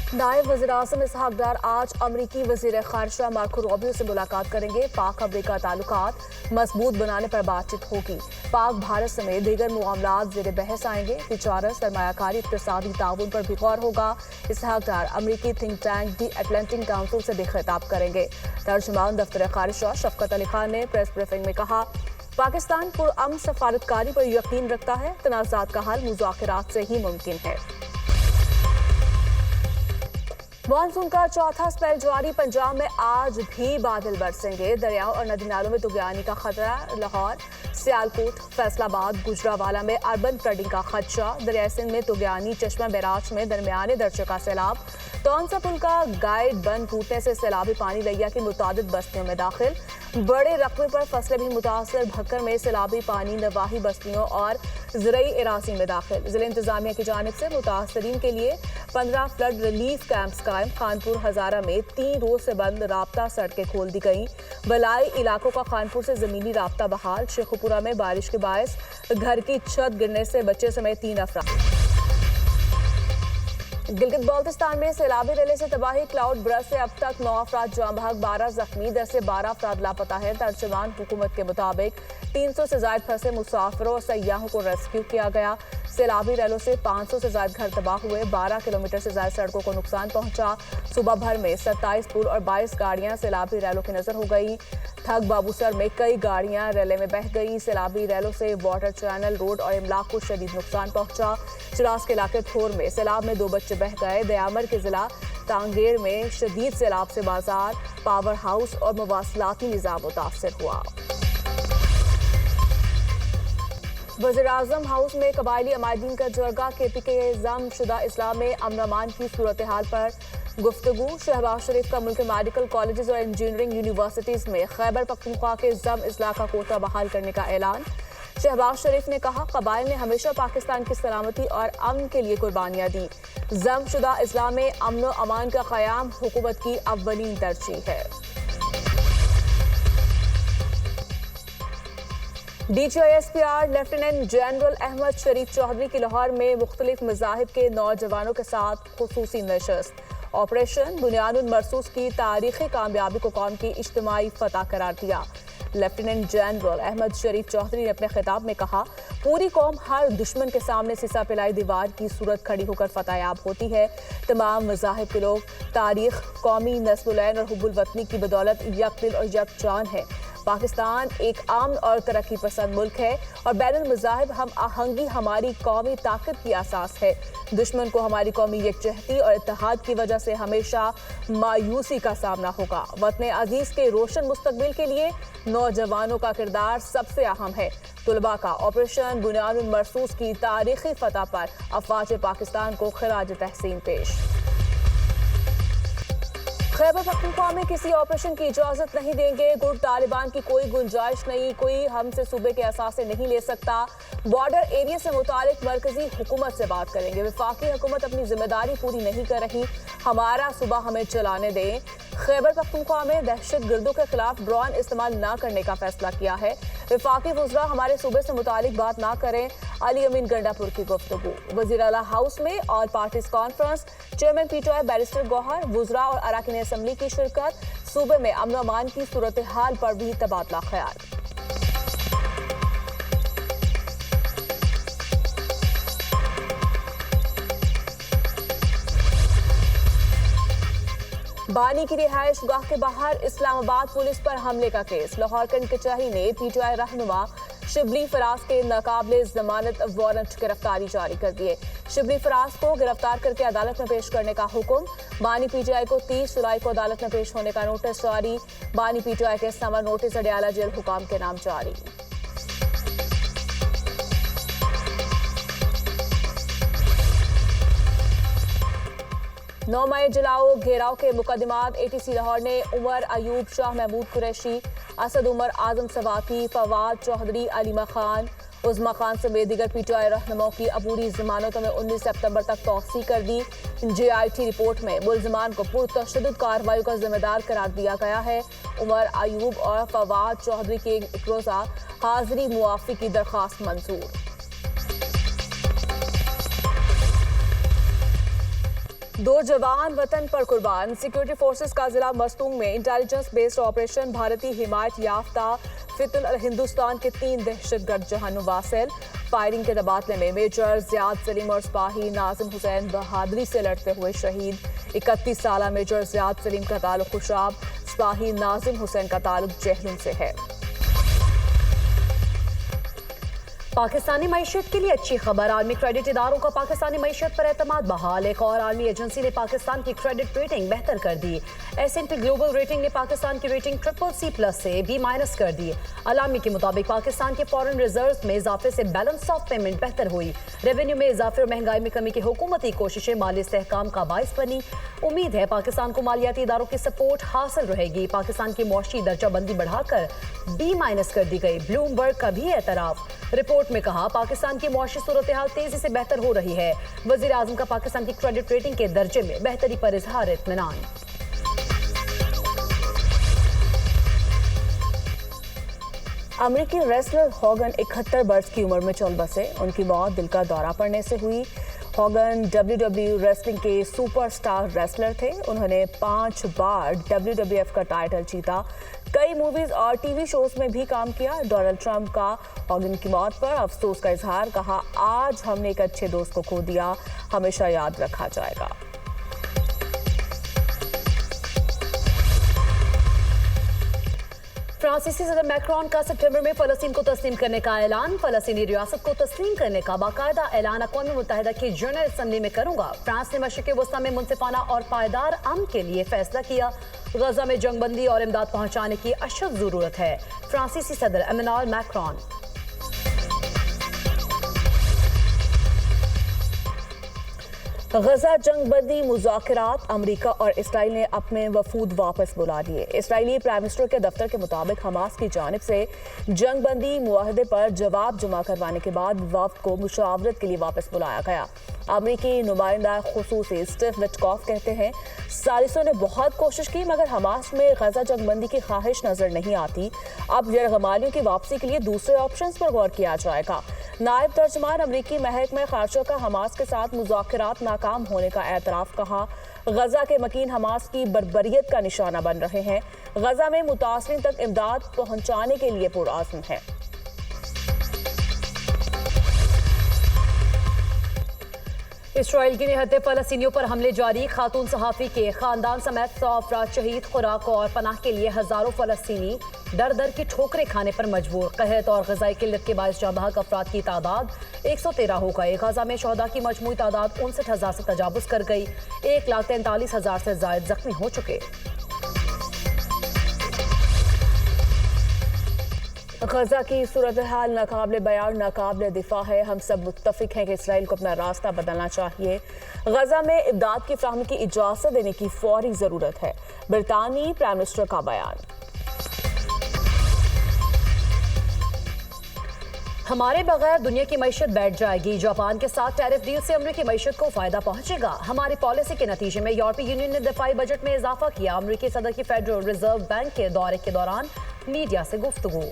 नायब वज़ीर-ए-आज़म इसहाक डार आज अमरीकी वज़ीर ख़ारिजा मार्को रूबियो से मुलाकात करेंगे। पाक अमरीका ताल्लुकात मजबूत बनाने पर बातचीत होगी। पाक भारत समेत दीगर मामलात ज़ेर बहस आएंगे। तिजारत, सरमायाकारी, इक़्तिसादी ताउन पर भी गौर होगा। इसहाक डार अमरीकी थिंक टैंक दी अटलांटिक काउंसिल से भी खिताब करेंगे। तर्जुमान दफ्तर ख़ारिजा शफ़क़त अली खान ने प्रेस ब्रीफिंग में कहा, पाकिस्तान पुरअमन सफारतकारी पर यकीन रखता है। तनाज़ात का हल मुज़ाकरात से ही मुमकिन है। मानसून का चौथा स्पेल जारी। पंजाब में आज भी बादल बरसेंगे। दरियाओं और नदी नालों में तुगयानी का खतरा। लाहौर, सियालकोट, फैसलाबाद, गुजरावाला में अर्बन फ्लडिंग का खदशा। दरियाई सिंध में तुगयानी, चश्मा बैराज में दरमियाने दर्जे का सैलाब। तौनसा पुल का गाइड बंद टूटने से सैलाबी पानी लिया की मुतादिद बस्तियों में दाखिल। बड़े रकबे पर फसलें भी मुतासर। भक्कर में सैलाबी पानी नवाही बस्तियों और ज़रई इरासी में दाखिल। जिला इंतजामिया की जानिब से मुतासरीन के लिए 15 फ्लड रिलीफ कैंप्स कायम। खानपुर हजारा में 3 रोज से बंद राब्ता सड़कें खोल दी गई। बलाई इलाकों का खानपुर से जमीनी राब्ता बहाल। शेखुपुरा में बारिश के बायस घर की छत गिरने से बच्चे समेत 3 अफराद। गिलगित बाल्टिस्तान में सैलाबी रेले से तबाही। क्लाउड ब्रश से अब तक 9 अफराद जाँ बहक, 12 जख्मी। 10 से 12 अफराद लापता है। तर्जुमान हुकूमत के मुताबिक 300 से ज्यादा फंसे मुसाफिरों और सयाहों को रेस्क्यू किया गया। सैलाबी रेलों से 500 से ज्यादा घर तबाह हुए। 12 किलोमीटर से ज्यादा सड़कों को नुकसान पहुंचा। सुबह भर में 27 पुल और 22 गाड़ियां सैलाबी रेलों की नजर हो गई। थग बाबूसर में कई गाड़ियां रेले में बह गई। सैलाबी रेलों से वाटर चैनल, रोड और इमलाक को शदीद नुकसान पहुंचा। चिरास के इलाके थोर में सैलाब में 2 बच्चे बह गए। दयामर के जिला तांगेर में शदीद सैलाब से बाजार, पावर हाउस और मवासलाती निज़ाम मुतासर हुआ। वज़ीर-ए-आज़म हाउस में कबायली अमायदीन का जरगा। KP के जमशुदा इस्लाम में अमन अमान की सूरत हाल पर गुफ्तगू। शहबाज शरीफ का मुल्क मेडिकल कॉलेज और इंजीनियरिंग यूनिवर्सिटीज में खैबर पख्तूनख्वा के जम इस्लाह का कोटा बहाल करने का ऐलान। शहबाज शरीफ ने कहा, कबाइल ने हमेशा पाकिस्तान की सलामती और अमन के लिए कुर्बानियां दी। जमशुदा इस्लाम में अमन व अमान का क़याम हुकूमत की अव्वलीन तरजीह है। DGISPR लेफ्टिनेंट जनरल अहमद शरीफ चौधरी की लाहौर में मुख्तलिफ मज़ाहिब के नौजवानों के साथ खुसूसी नशस्त। ऑपरेशन बुनियानुल मरसूस की तारीखी कामयाबी को कौम की इज्तिमाई फतह करार दिया। लेफ्टिनेंट जनरल अहमद शरीफ चौधरी ने अपने खिताब में कहा, पूरी कौम हर दुश्मन के सामने सिसा पिलाई दीवार की सूरत खड़ी होकर फतहयाब होती है। तमाम मज़ाहिब के लोग तारीख, कौमी नस्ल-उल-ऐन और हुब्बुल वतनी की बदौलत यकदिल और यकजान है। पाकिस्तान एक आमन और तरक्की पसंद मुल्क है और बैनुल मज़ाहिब हम आहंगी हमारी कौमी ताकत की आसास है। दुश्मन को हमारी कौमी यकजहती और इत्तेहाद की वजह से हमेशा मायूसी का सामना होगा। वतन अजीज के रोशन मुस्तकबिल के लिए नौजवानों का किरदार सबसे अहम है। तुलबा का ऑपरेशन बुनियानुल मरसूस की तारीखी फतह पर अफवाज पाकिस्तान को खिराज तहसीन पेश। खैबर पख्तूनख्वा में किसी ऑपरेशन की इजाजत नहीं देंगे। गुट तालिबान की कोई गुंजाइश नहीं। कोई हमसे सूबे के असासे नहीं ले सकता। बॉर्डर एरिया से मुतालिक मरकजी हुकूमत से बात करेंगे। वफाकी हुकूमत अपनी जिम्मेदारी पूरी नहीं कर रही। हमारा सूबा हमें चलाने दें। खैबर पख्तूनख्वा में दहशत गर्दों के खिलाफ ड्रोन इस्तेमाल न करने का फैसला किया है। वफाकी वज़रा हमारे सूबे से मुतालिक बात ना करें। अली अमीन गंडापुर की गुफ्तगू। वज़ीर आला हाउस में all parties conference. Chairman PTI barrister Gohar, वज़रा और अरकान असम्बली की शिरकत। सूबे में अमन अमान की सूरत हाल पर भी तबादला ख्याल। बानी की रिहाइश गाह के बाहर इस्लामाबाद पुलिस पर हमले का केस। लाहौर कंड कचहरी ने PTI रहनुमा शिबली फराज के नाकाबिले जमानत वारंट गिरफ्तारी जारी कर दिए। शिबली फराज को गिरफ्तार करके अदालत में पेश करने का हुक्म। बानी PTI को 30 जुलाई को अदालत में पेश होने का नोटिस जारी। बानी PTI के समर नोटिस अडयाला जेल हुकाम के नाम जारी। 9 मई जलाओ घेराव के मुकदमात। ATC लाहौर ने उमर अयूब, शाह महमूद कुरैशी, असद उमर, आजम सवाती, फवाद चौधरी, अलीमा खान, उज़मा खान समेत दीगर PTI रहनुमाओं की अबूरी जमानतों में 19 सितंबर तक तौसीक कर दी। JIT रिपोर्ट में मुल्ज़िमान को पुरतशद्दुद कार्रवाई का जिम्मेदार करार दिया गया है। उमर अयूब और फवाद चौधरी की एक रोज़ा हाजिरी मुआफ़ी की दरख्वास्त मंजूर। दो जवान वतन पर कुर्बान। सिक्योरिटी फोर्सेस का जिला मस्तूंग में इंटेलिजेंस बेस्ड ऑपरेशन। भारतीय हिमायत याफ्ता फितुल हिंदुस्तान के 3 दहशतगर्द जहानु वासिल। फायरिंग के तबादले में मेजर जियाद सलीम और सिपाही नाजिम हुसैन बहादुरी से लड़ते हुए शहीद। 31 साल मेजर जियाद सलीम का ताल्लुक खुशाब, सिपाही नाजिम हुसैन का ताल्लुक जहलम से है। पाकिस्तानी मईशत के लिए अच्छी खबर। आर्मी क्रेडिट इदारों का पाकिस्तानी मईशत पर एतमाद बहाल। एक और आर्मी एजेंसी ने पाकिस्तान की क्रेडिट रेटिंग बेहतर कर दी। S&P ग्लोबल रेटिंग ने पाकिस्तान की रेटिंग CCC+ से B- कर दी। अलामी के मुताबिक पाकिस्तान के फॉरेन रिजर्व में इजाफे से बैलेंस ऑफ पेमेंट बेहतर हुई। रेवेन्यू में इजाफे और महंगाई में कमी की हुकूमती कोशिशें माली इस्तेहकाम का बाइस बनी। उम्मीद है पाकिस्तान को मालियाती इदारों की सपोर्ट हासिल रहेगी। पाकिस्तान की मुआशी दर्जाबंदी बढ़ाकर B- कर दी गई। ब्लूमबर्ग का भी एतराफ। रिपोर्ट में कहा पाकिस्तान की मुआशी सूरत हाल तेजी से बेहतर हो रही है। वजीर आजम का पाकिस्तान की क्रेडिट रेटिंग के दर्जे में बेहतरी पर इजहार इत्मीनान। अमेरिकी रेसलर हॉगन 71 वर्ष की उम्र में चल बसे। उनकी मौत दिल का दौरा पड़ने से हुई। हॉगन WWE रेसलिंग के सुपरस्टार रेसलर थे। उन्होंने 5 बार WWF का टाइटल जीता। कई मूवीज और टीवी शोज में भी काम किया। डोनाल्ड ट्रंप का हॉगन की मौत पर अफसोस का इजहार। कहा, आज हमने एक अच्छे दोस्त को खो दिया, हमेशा याद रखा जाएगा। फ्रांसीसी सदर मैक्रोन का सितंबर में फलस्तीन को तस्लीम करने का ऐलान। फलस्तीनी रियासत को तस्लीम करने का बाकायदा ऐलान अक़वाम मुत्तहिदा की जनरल असम्बली में करूंगा। फ्रांस ने मशरिक़ वस्ता में मुनसिफाना और पायदार अमन के लिए फैसला किया। गजा में जंगबंदी और इमदाद पहुंचाने की अशद जरूरत है। फ्रांसीसी सदर एमेनुएल मैक्रोन। गजा जंगबंदी मुज़ाकरात। अमरीका और इसराइल ने अपने वफूद वापस बुला लिए। इसराइली प्राइम मिनिस्टर के दफ्तर के मुताबिक हमास की जानिब से जंगबंदी मुआहदे पर जवाब जमा करवाने के बाद वफ्द को मुशावरत के लिए वापस बुलाया गया। अमरीकी नुमाइंदा खुसूसी स्टीव विटकॉफ कहते हैं, सालिसों ने बहुत कोशिश की मगर हमास में गजा जंगबंदी की ख्वाहिश नजर नहीं आती। अब यरगमालियों की वापसी के लिए दूसरे ऑप्शंस पर गौर किया जाएगा। नायब तर्जमान अमरीकी महकमा खारजा का हमास के साथ मुज़ाकरात नाकाम होने का एतराफ़। कहा, गजा के मकीन हमास की बर्बरियत का निशाना बन रहे हैं। गजा में मुतासरीन तक इमदाद पहुंचाने के लिए पुरआज़्म है। इसराइल की निहत्ते फलस्तीनियों पर हमले जारी। खातून सहाफ़ी के खानदान समेत 100 अफराद शहीद। खुराक और पनाह के लिए हजारों फलस्तीनी दर दर की ठोकरें खाने पर मजबूर। कहत और ग़िज़ाई किल्लत के बायस जाँ बहक अफराद की तादाद 113 हो गए। गजा में शहदा की मजमूई तादाद 59,000 से तजावुज़ कर गई। 1,43,000 से ज़ायद जख्मी हो चुके। गजा की सूरत हाल नाकाबिले बयान, नाकाबिले दिफा है। हम सब मुत्तफिक हैं कि इसराइल को अपना रास्ता बदलना चाहिए। गजा में इमदाद की फ्राहमी की इजाज़त देने की फौरी ज़रूरत है। ब्रितानी प्राइम मिनिस्टर का बयान। हमारे बगैर दुनिया की मईशत बैठ जाएगी। जापान के साथ टैरिफ डील से अमरीकी मईशत को फायदा पहुंचेगा। हमारी पॉलिसी के नतीजे में यूरोपीय यूनियन ने दिफाई बजट में इजाफा किया। अमरीकी सदर की फेडरल रिजर्व बैंक के दौरे के दौरान मीडिया से गुफ्तगू।